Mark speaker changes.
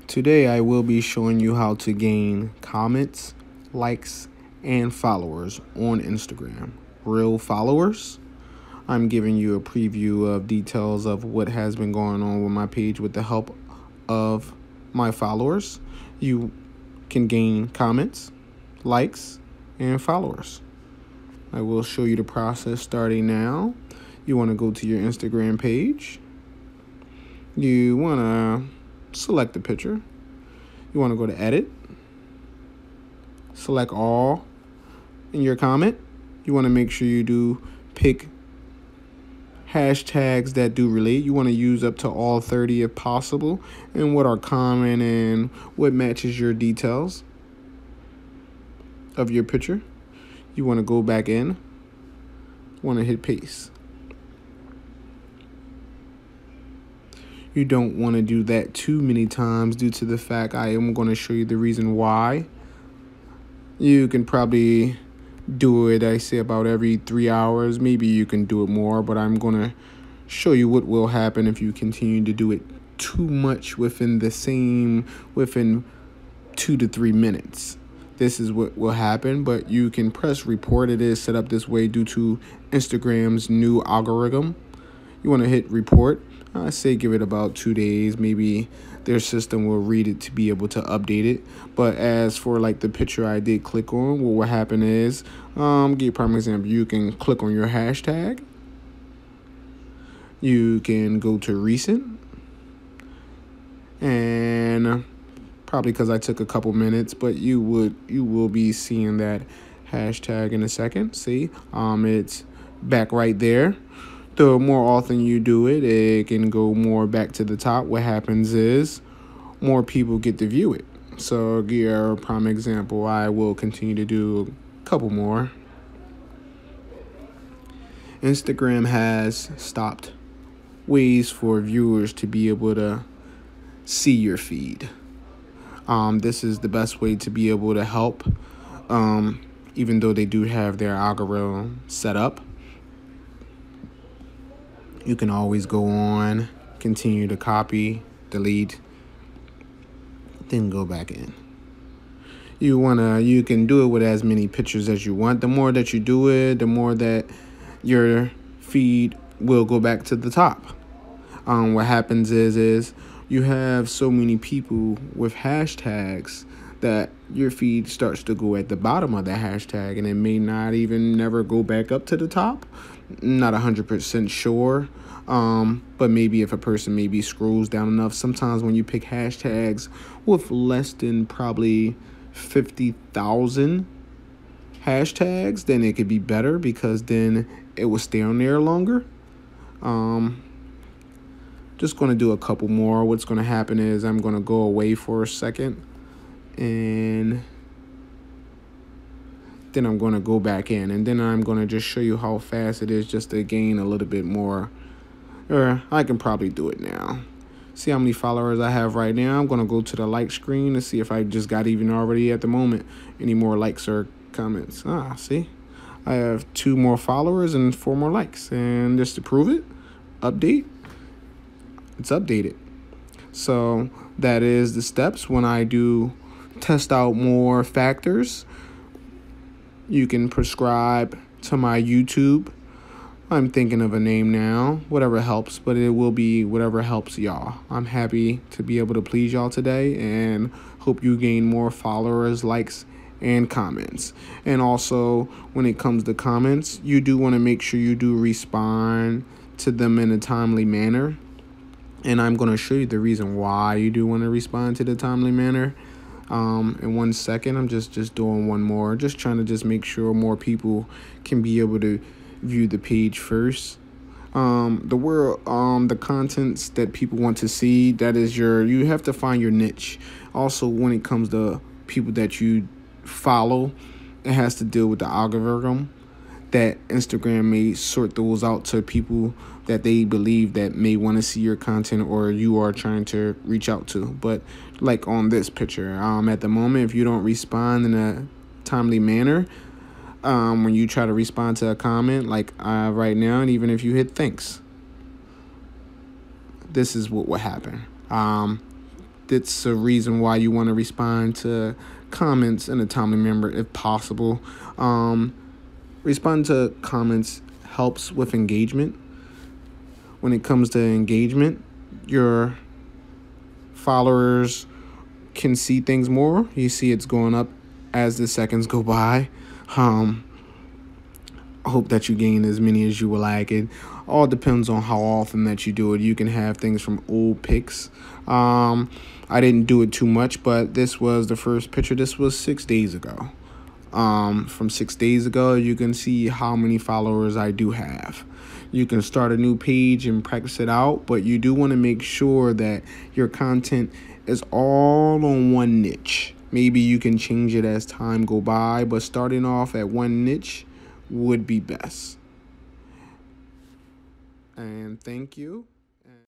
Speaker 1: Today I will be showing you how to gain comments, likes, and followers on Instagram. Real followers. I'm giving you a preview of details of what has been going on with my page with the help of my followers. You can gain comments, likes, and followers. I will show you the process starting now. You want to go to your Instagram page. You want to select the picture. You want to go to edit. Select all in your comment. You want to make sure you do pick hashtags that do relate. You want to use up to all 30 if possible, and what are common and what matches your details of your picture. You want to go back in. Want to hit paste. You don't want to do that too many times due to the fact I am going to show you the reason why. You can probably do it, I say, about every 3 hours. Maybe you can do it more, but I'm going to show you what will happen if you continue to do it too much within 2 to 3 minutes. This is what will happen, but you can press report. It is set up this way due to Instagram's new algorithm. You want to hit report. I say give it about 2 days. Maybe their system will read it to be able to update it. But as for like the picture I did click on, what will happen is, give you a prime example, you can click on your hashtag. You can go to recent. And probably because I took a couple minutes, but you will be seeing that hashtag in a second. See, it's back right there. The more often you do it, it can go more back to the top. What happens is more people get to view it. So, give you a prime example. I will continue to do a couple more. Instagram has stopped ways for viewers to be able to see your feed. This is the best way to be able to help, even though they do have their algorithm set up. You can always go on, continue to copy, delete, then go back in. You can do it with as many pictures as you want. The more that you do it, the more that your feed will go back to the top. What happens is you have so many people with hashtags that your feed starts to go at the bottom of the hashtag, and it may not even never go back up to the top. Not 100% sure, but maybe if a person maybe scrolls down enough. Sometimes when you pick hashtags with less than probably 50,000 hashtags, then it could be better because then it will stay on there longer. Just going to do a couple more. What's going to happen is I'm going to go away for a second, and then I'm going to go back in, and then I'm going to just show you how fast it is just to gain a little bit more. Or I can probably do it now. See how many followers I have right now. I'm going to go to the like screen to see if I just got even already at the moment any more likes or comments. See, I have 2 more followers and 4 more likes, and just to prove it, update. It's updated. So that is the steps when I do test out more factors. You can prescribe to my YouTube. I'm thinking of a name now, whatever helps, but it will be whatever helps y'all. I'm happy to be able to please y'all today, and hope you gain more followers, likes, and comments. And also, when it comes to comments, you do want to make sure you do respond to them in a timely manner. And I'm going to show you the reason why you do want to respond to the timely manner. In 1 second, I'm just doing one more, just trying to just make sure more people can be able to view the page first. The contents that people want to see, that is you have to find your niche. Also, when it comes to people that you follow, it has to deal with the algorithm that Instagram may sort those out to people that they believe that may want to see your content or you are trying to reach out to. But like on this picture, at the moment, if you don't respond in a timely manner, when you try to respond to a comment like right now, and even if you hit thanks, this is what will happen. that's a reason why you want to respond to comments in a timely manner if possible. Responding to comments helps with engagement. When it comes to engagement, your followers can see things more. You see it's going up as the seconds go by. I hope that you gain as many as you would like. It all depends on how often that you do it. You can have things from old pics. I didn't do it too much, but this was the first picture. This was 6 days ago. From 6 days ago, you can see how many followers I do have. You can start a new page and practice it out, but you do want to make sure that your content is all on one niche. Maybe you can change it as time go by, but starting off at one niche would be best. And thank you.